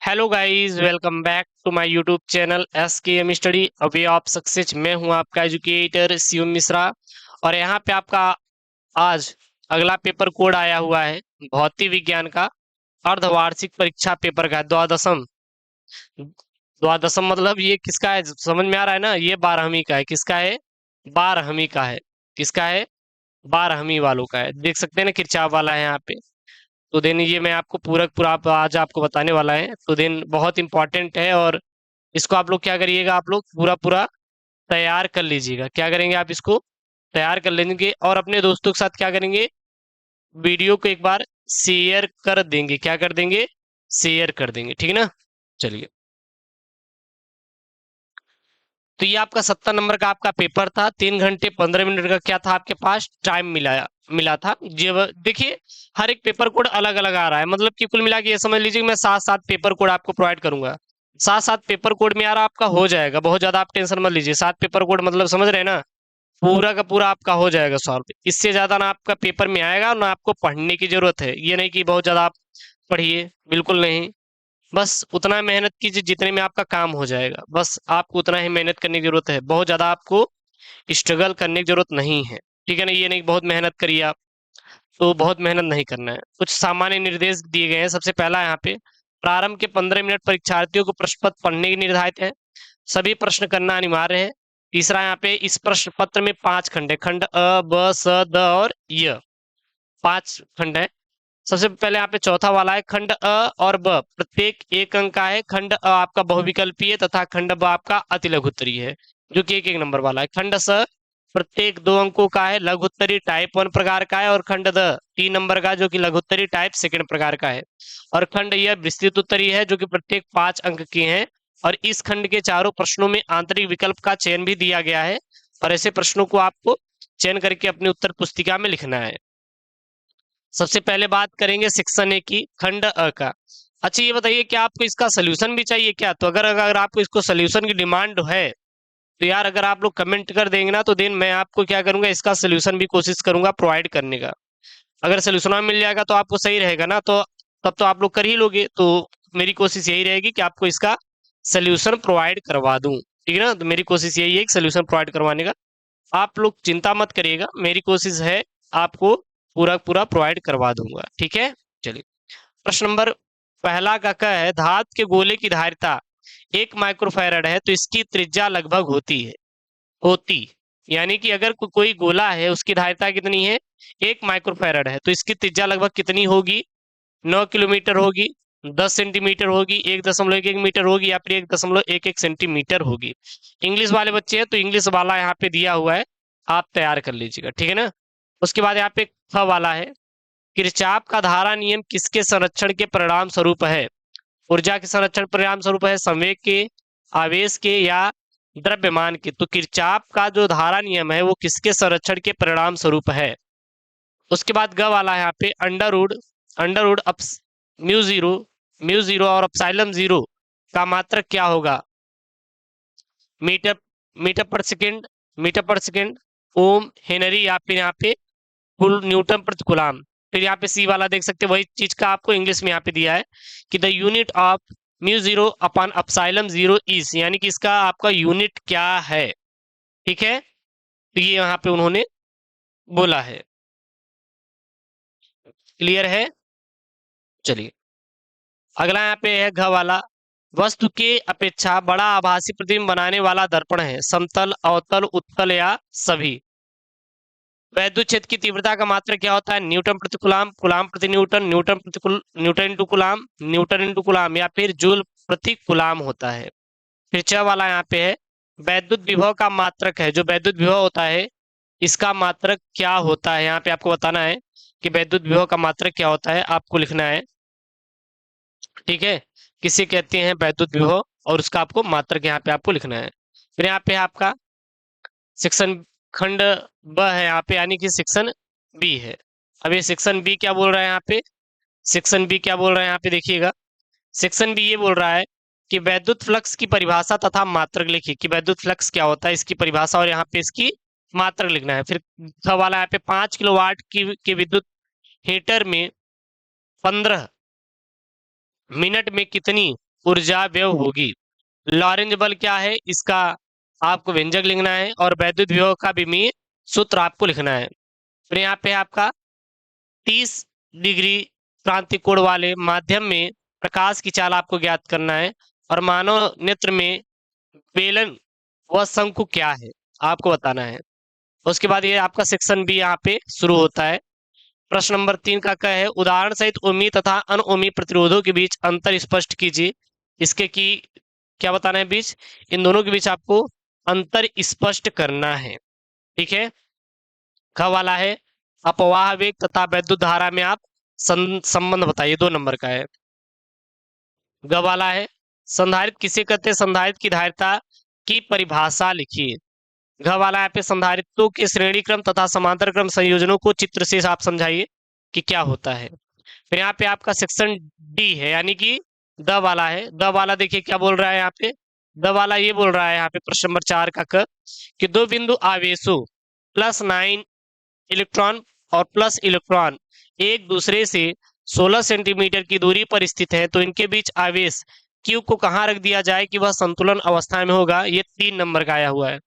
Hello guys, welcome back to my YouTube channel SKM study away of success. मैं हूं आपका educator Shivam Mishra और यहां पे आपका आज अगला पेपर कोड आया हुआ है भौतिक विज्ञान का अर्धवार्षिक परीक्षा पेपर का द्वादशम। द्वादशम मतलब ये किसका है, समझ में आ रहा है ना? ये 12वीं का है। किसका है? 12वीं का है। किसका है? 12वीं वालों का है। देख सकते हैं ना, किरचाफ वाला है यहाँ पे। तो देन ये मैं आपको पूरा पूरा आज आपको बताने वाला है। तो देन बहुत इंपॉर्टेंट है और इसको आप लोग क्या करिएगा, आप लोग पूरा पूरा तैयार कर लीजिएगा। क्या करेंगे आप इसको तैयार कर लेंगे और अपने दोस्तों के साथ क्या करेंगे, वीडियो को एक बार शेयर कर देंगे। क्या कर देंगे? शेयर कर देंगे, ठीक है ना? चलिए, तो ये आपका 70 नंबर का आपका पेपर था। 3 घंटे 15 मिनट का क्या था आपके पास टाइम मिला मिला था। जब देखिए, हर एक पेपर कोड अलग अलग आ रहा है, मतलब कि कुल मिला के ये समझ लीजिए कि मैं 7 7 पेपर कोड आपको प्रोवाइड करूंगा। 7 7 पेपर कोड में यार आपका हो जाएगा, बहुत ज्यादा आप टेंशन मत लीजिए। 7 पेपर कोड मतलब समझ रहे हैं ना, पूरा का पूरा आपका हो जाएगा सॉल्व। इससे ज्यादा ना आपका पेपर में आएगा और ना आपको पढ़ने की जरूरत है। ये नहीं कि बहुत ज्यादा आप पढ़िए, बिल्कुल नहीं। बस उतना मेहनत कीजिए जितने में आपका काम हो जाएगा। बस आपको उतना ही मेहनत करने की जरूरत है, बहुत ज्यादा आपको स्ट्रगल करने की जरूरत नहीं है। ठीक है ना? ये नहीं कि बहुत मेहनत करिए आप, तो बहुत मेहनत नहीं करना है। कुछ सामान्य निर्देश दिए गए हैं। सबसे पहला यहाँ पे, प्रारंभ के 15 मिनट परीक्षार्थियों को प्रश्न पत्र पढ़ने की निर्धारित है। सभी प्रश्न करना अनिवार्य है। तीसरा, यहाँ पे इस प्रश्न पत्र में 5 खंड है। खंड अ, ब, स, द और य। 5 खंड है। सबसे पहले यहाँ पे चौथा वाला है, खंड अ और ब प्रत्येक 1 अंक का है। खंड अ आपका बहुविकल्पीय तथा खंड ब आपका अति लघुत्तरीय है, जो कि 1 1 नंबर वाला है। खंड स प्रत्येक 2 अंकों का है, लघुत्तरी टाइप 1 प्रकार का है। और खंड द 3 नंबर का, जो कि लघुत्तरी टाइप सेकंड प्रकार का है। और खंड यह विस्तृत उत्तरीय है, जो कि प्रत्येक 5 अंक की है। और इस खंड के चारों प्रश्नों में आंतरिक विकल्प का चयन भी दिया गया है और ऐसे प्रश्नों को आपको चयन करके अपनी उत्तर पुस्तिका में लिखना है। सबसे पहले बात करेंगे सेक्शन ए की, खंड अ का। अच्छा, ये बताइए क्या आपको इसका सोल्यूशन भी चाहिए क्या? तो अगर अगर आपको इसको सोल्यूशन की डिमांड है तो यार अगर आप लोग कमेंट कर देंगे ना, तो देन मैं आपको क्या करूंगा, इसका सोल्यूशन भी कोशिश करूंगा प्रोवाइड करने का। अगर सोल्यूशन मिल जाएगा तो आपको सही रहेगा ना, तो तब तो आप लोग कर ही लोगे। तो मेरी कोशिश यही रहेगी कि आपको इसका सोल्यूशन प्रोवाइड करवा दूं। ठीक है ना? तो मेरी कोशिश यही है कि सोल्यूशन प्रोवाइड करवाने का। आप लोग चिंता मत करिएगा, मेरी कोशिश है आपको पूरा पूरा प्रोवाइड करवा दूंगा। ठीक है? चलिए, प्रश्न नंबर पहला का क्या है, धातु के गोले की धारिता 1 माइक्रोफैरड है तो इसकी त्रिज्या लगभग होती यानी कि अगर कोई गोला है उसकी धारिता कितनी है, 1 माइक्रोफैरड है, तो इसकी त्रिज्या लगभग कितनी होगी? 9 किलोमीटर होगी, 10 सेंटीमीटर होगी, 1.11 मीटर होगी, या फिर 1.11 सेंटीमीटर होगी। इंग्लिश वाले बच्चे हैं तो इंग्लिश वाला यहाँ पे दिया हुआ है, आप तैयार कर लीजिएगा। ठीक है ना? उसके बाद यहाँ पे ख वाला है, किरचॉफ का धारा नियम किसके संरक्षण के परिणाम स्वरूप है? ऊर्जा के संरक्षण परिणाम स्वरूप है, संवेग के, आवेश के, या द्रव्यमान के? तो किरचॉफ का जो धारा नियम है वो किसके संरक्षण के परिणाम स्वरूप है? उसके बाद ग वाला है यहाँ पे, अंडर रूड म्यू जीरो और अपसाइलम जीरो का मात्रक क्या होगा? मीटर मीटर पर सेकेंड, ओम, हेनरी, या फिर यहाँ पे कुल न्यूटन प्रति कूलम। फिर यहाँ पे सी वाला देख सकते हैं, वही चीज का आपको इंग्लिश में यहाँ पे दिया है कि the unit of mu zero upon अपसाइलम zero is, यानी कि इसका आपका यूनिट क्या है? ठीक है? तो ये यहाँ पे उन्होंने बोला है। क्लियर है? चलिए, अगला यहाँ पे है घ वाला, वस्तु के अपेक्षा बड़ा आभासी प्रतिबिंब बनाने वाला दर्पण है, समतल, अवतल, उत्तल या सभी? वैद्युत क्षेत्र की तीव्रता का मात्रक क्या होता है? न्यूटन प्रति कूलम, कूलम प्रति Newton, Newton into coulomb, Newton into coulomb, या फिर जूल प्रति कूलम होता है। फिर च वाला यहाँ पे है, वैद्युत विभव का मात्रक है, जो वैद्युत विभव होता है इसका मात्रक क्या होता है? यहाँ पे आपको बताना है कि वैद्युत विभव का मात्रक क्या होता है, आपको लिखना है। ठीक है? किसे कहते हैं वैद्युत विभव, और उसका आपको मात्रक यहाँ पे आपको लिखना है। फिर यहाँ पे आपका सेक्शन खंड ब है यहाँ पे, यानी कि सेक्शन बी है। अब ये सेक्शन बी क्या बोल रहा है यहाँ पे? सेक्शन बी क्या बोल रहा है यहाँ पे देखिएगा। सेक्शन बी ये बोल रहा है कि वैद्युत फ्लक्स की परिभाषा तथा मात्रक लिखिए कि वैद्युत फ्लक्स क्या होता है, इसकी परिभाषा और यहाँ पे इसकी मात्रक लिखना है। फिर ख वाला यहाँ पे 5 किलोवाट की विद्युत हीटर में 15 मिनट में कितनी ऊर्जा व्यय होगी। लॉरेंज बल क्या है, इसका आपको व्यंजक लिखना है और वैद्युत विभव का विमीय सूत्र आपको लिखना है। फिर यहाँ पे आपका 30 डिग्री क्रांति कोण वाले माध्यम में प्रकाश की चाल आपको ज्ञात करना है और मानव नेत्र में बेलन व शंकु क्या है आपको बताना है। उसके बाद ये आपका सेक्शन बी यहाँ पे शुरू होता है। प्रश्न नंबर 3 का क्या है, उदाहरण सहित उम्मीय तथा अनउम्मीय प्रतिरोधों के बीच अंतर स्पष्ट कीजिए। इसके की क्या बताना है, बीच इन दोनों के बीच आपको अंतर स्पष्ट करना है। ठीक है, ख वाला है अपवाह वेग तथा वैद्युत धारा में आप संबंध बताइए, 2 नंबर का है। ग वाला है संधारित्र किसे कहते हैं, संधारित्र की धारिता की परिभाषा लिखिए। घ वाला यहाँ पे संधारित्रों के श्रेणी क्रम तथा समांतर क्रम संयोजनों को चित्र से आप समझाइए कि क्या होता है। फिर यहाँ पे आपका सेक्शन डी है, यानी कि द वाला है। द वाला देखिए क्या बोल रहा है यहाँ पे, द वाला ये बोल रहा है यहाँ पे प्रश्न नंबर 4 का क कि दो बिंदु आवेशों +9 इलेक्ट्रॉन और प्लस इलेक्ट्रॉन एक दूसरे से 16 सेंटीमीटर की दूरी पर स्थित है, तो इनके बीच आवेश Q को कहाँ रख दिया जाए कि वह संतुलन अवस्था में होगा। ये 3 नंबर का आया हुआ है।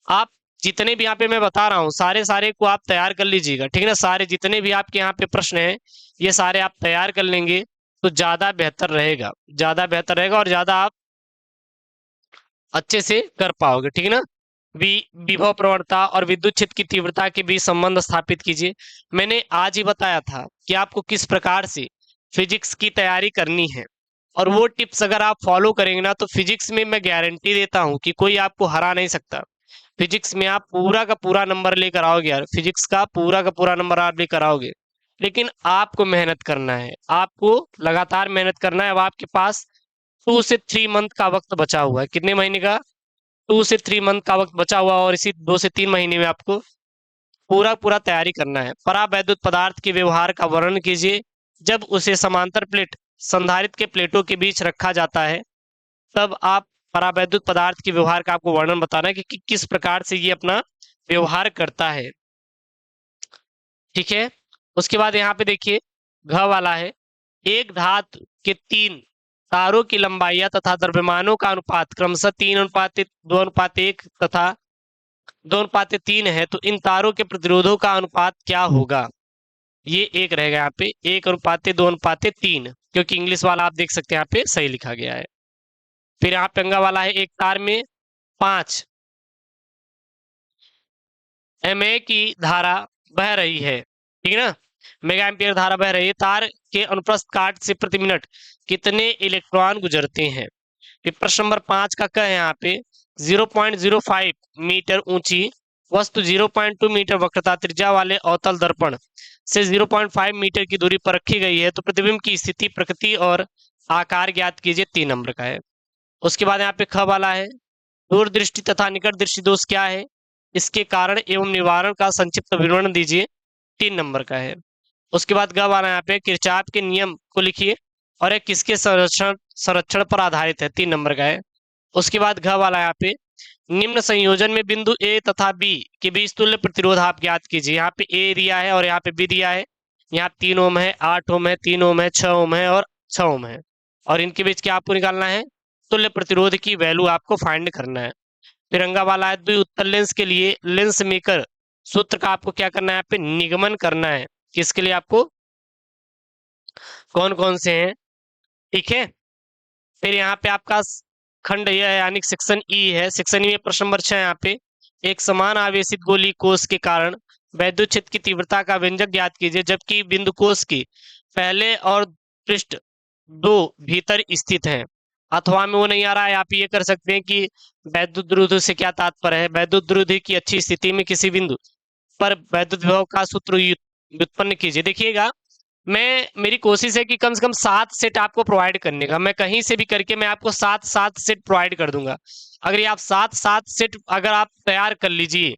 आप जितने भी यहाँ पे मैं बता रहा हूँ सारे को आप तैयार कर लीजिएगा, ठीक है ना। सारे जितने भी आपके यहाँ पे प्रश्न हैं ये सारे आप तैयार कर लेंगे तो ज्यादा बेहतर रहेगा, ज्यादा बेहतर रहेगा और ज्यादा आप अच्छे से कर पाओगे, ठीक है ना। विभव प्रवणता और विद्युत क्षेत्र की तीव्रता के बीच संबंध स्थापित कीजिए। मैंने आज ही बताया था कि आपको किस प्रकार से फिजिक्स की तैयारी करनी है और वो टिप्स अगर आप फॉलो करेंगे ना तो फिजिक्स में मैं गारंटी देता हूं कि कोई आपको हरा नहीं सकता। फिजिक्स में आप पूरा का पूरा नंबर लेकर आओगे यार, फिजिक्स का पूरा नंबर आप लेकर आओगे। लेकिन आपको मेहनत करना है, आपको लगातार मेहनत करना है। अब आपके पास 2 से 3 मंथ का वक्त बचा हुआ है। कितने महीने का, 2 से 3 मंथ का वक्त बचा हुआ और इसी 2 से 3 महीने में आपको पूरा तैयारी करना है। परावैद्युत पदार्थ के व्यवहार का वर्णन कीजिए। जब उसे समांतर प्लेट संधारित्र के प्लेटों के बीच रखा जाता है तब आप परावैद्युत पदार्थ के व्यवहार का आपको वर्णन बताना है कि किस प्रकार से ये अपना व्यवहार करता है। ठीक है, उसके बाद यहाँ पे देखिए घ वाला है एक धातु के 3 तारों की लंबाइयां तथा द्रव्यमानों का अनुपात क्रमशः 3:2:1 तथा 2:3 है, तो इन तारों के प्रतिरोधों का अनुपात क्या होगा। ये एक रहेगा यहाँ पे 1:2:3, क्योंकि इंग्लिश वाला आप देख सकते हैं यहाँ पे सही लिखा गया है। फिर यहाँ पे अंगा वाला है एक तार में 5 mA की धारा बह रही है, ठीक है ना, मेगा एम्पियर धारा बह रही है। तार के अनुप्रस्थ काट से प्रति मिनट कितने इलेक्ट्रॉन गुजरते हैं। फिर प्रश्न नंबर 5 का क्या है यहाँ पे 0.05 मीटर ऊंची वस्तु 0.2 मीटर वक्रता त्रिज्या वाले अवतल दर्पण से 0.5 मीटर की दूरी पर रखी गई है, तो प्रतिबिंब की स्थिति, प्रकृति और आकार ज्ञात कीजिए। 3 नंबर का है। उसके बाद यहाँ पे ख वाला है दूरदृष्टि तथा निकट दृष्टि दोष क्या है, इसके कारण एवं निवारण का संक्षिप्त विवरण दीजिए। 3 नंबर का है। उसके बाद ग वाला यहाँ पे किरचॉफ के नियम को लिखिए और यह किसके संरक्षण पर आधारित है। 3 नंबर का है। उसके बाद घ वाला यहाँ पे निम्न संयोजन में बिंदु ए तथा बी के बीच तुल्य प्रतिरोध आप ज्ञात कीजिए। यहाँ पे ए दिया है और यहाँ पे बी दिया है। यहाँ 3 ओम है, 8 ओम है, 3 ओम है, 6 ओम है और 6 ओम है, और इनके बीच क्या आपको निकालना है, तुल्य प्रतिरोध की वैल्यू आपको फाइंड करना है। तिरंगा वाला है द्वि उत्तल लेंस के लिए लेंस मेकर सूत्र का आपको क्या करना है, यहाँ पे निगमन करना है कि इसके लिए आपको कौन कौन से हैं। ठीक है, फिर यहाँ पे आपका खंड यह है यानी सेक्शन ई है। सेक्शन ई में प्रश्न नंबर 6 यहाँ पे एक समान आवेशित गोली कोष के कारण वैद्युत क्षेत्र की तीव्रता का व्यंजक ज्ञात कीजिए, जबकि बिंदु कोष की पहले और पृष्ठ 2 भीतर स्थित है। अथवा में वो नहीं आ रहा है, आप ये कर सकते हैं कि वैद्युत द्रुति से क्या तात्पर्य है, वैद्युत द्रुति की अच्छी स्थिति में किसी बिंदु पर वैद्युत विभव का सूत्र व्युत्पन्न कीजिए। देखिएगा मेरी कोशिश है कि कम से कम 7 सेट आपको प्रोवाइड करने का, मैं कहीं से भी करके मैं आपको 7 सेट प्रोवाइड कर दूंगा। अगर ये आप 7 सेट अगर आप तैयार कर लीजिए,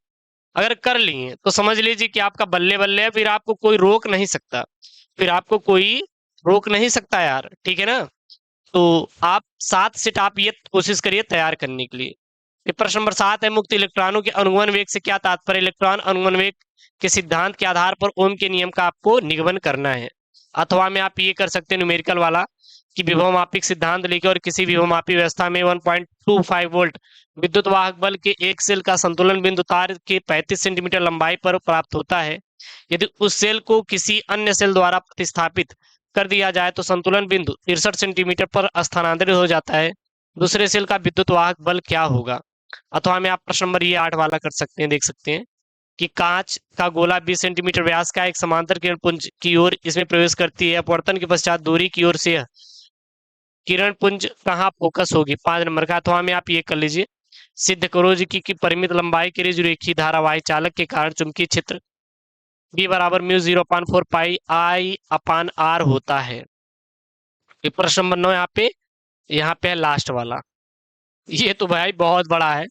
अगर कर लिए तो समझ लीजिए कि आपका बल्ले बल्ले है, फिर आपको कोई रोक नहीं सकता, फिर आपको कोई रोक नहीं सकता यार, ठीक है ना। तो आप 7 सेट आप ये कोशिश करिए तैयार करने के लिए। प्रश्न नंबर 7 है मुक्त इलेक्ट्रॉनों के अनुगमन वेग से क्या तात्पर्य। इलेक्ट्रॉन अनुगमन वेग के सिद्धांत के आधार पर ओम के नियम का आपको निगमन करना है। अथवा में आप ये कर सकते हैं न्यूमेरिकल वाला कि विभवमापिक सिद्धांत लेके और किसी विभवमापी व्यवस्था में 1.25 वोल्ट विद्युत वाहक बल के एक सेल का संतुलन बिंदु तार के 35 सेंटीमीटर लंबाई पर प्राप्त होता है। यदि उस सेल को किसी अन्य सेल द्वारा प्रतिस्थापित कर दिया जाए तो संतुलन बिंदु 63 सेंटीमीटर पर स्थानांतरित हो जाता है। दूसरे सेल का विद्युत वाहक बल क्या होगा? अथवा में आप प्रश्न नंबर ये 8 वाला कर सकते हैं, देख सकते हैं कि कांच का गोला 20 सेंटीमीटर व्यास का एक समांतर किरण पुंज की ओर इसमें प्रवेश करती है। अपवर्तन के पश्चात दूरी की ओर से यह किरण पुंज कहाँ फोकस होगी? 5 नंबर का। अथवा में आप ये कर लीजिए, सिद्ध करो जी की परिमित लंबाई के लिए रेखीय धारावाही चालक के कारण चुंबकीय क्षेत्र B बराबर mu 0/4 pi I upon R होता है। ये प्रश्न नंबर 9 यहाँ पे है लास्ट वाला। ये तो भाई बहुत बड़ा है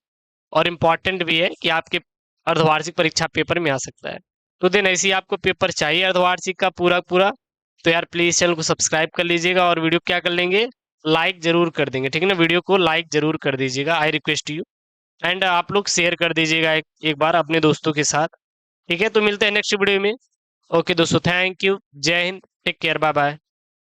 और इम्पोर्टेंट भी है कि आपके अर्धवार्षिक परीक्षा पेपर में आ सकता है। तो दिन ऐसी आपको पेपर चाहिए अर्धवार्षिक का पूरा पूरा, तो यार प्लीज चैनल को सब्सक्राइब कर लीजिएगा और वीडियो क्या कर लेंगे, लाइक जरूर कर देंगे, ठीक है ना। वीडियो को लाइक जरूर कर दीजिएगा, आई रिक्वेस्ट यू। एंड आप लोग शेयर कर दीजिएगा एक बार अपने दोस्तों के साथ, ठीक है। तो मिलते हैं नेक्स्ट वीडियो में। ओके दोस्तों, थैंक यू, जय हिंद, टेक केयर, बाय बाय।